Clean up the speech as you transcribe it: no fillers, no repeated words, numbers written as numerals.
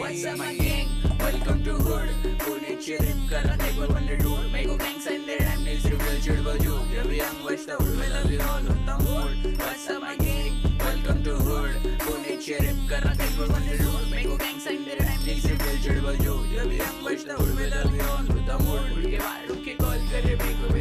What's up my gang? Welcome to hood. पुणेची rip करा table wonder dude. Mego gangs and their rhyme nails reveal चिड़बो जो. जब young watch the hood with a viral on the mood. What's up my gang? Welcome to hood. पुणेची rip करा table wonder dude. Mego gangs and their rhyme nails reveal चिड़बो जो. जब young watch the hood with a viral on the mood. उनके बाहर उनके call करे Mego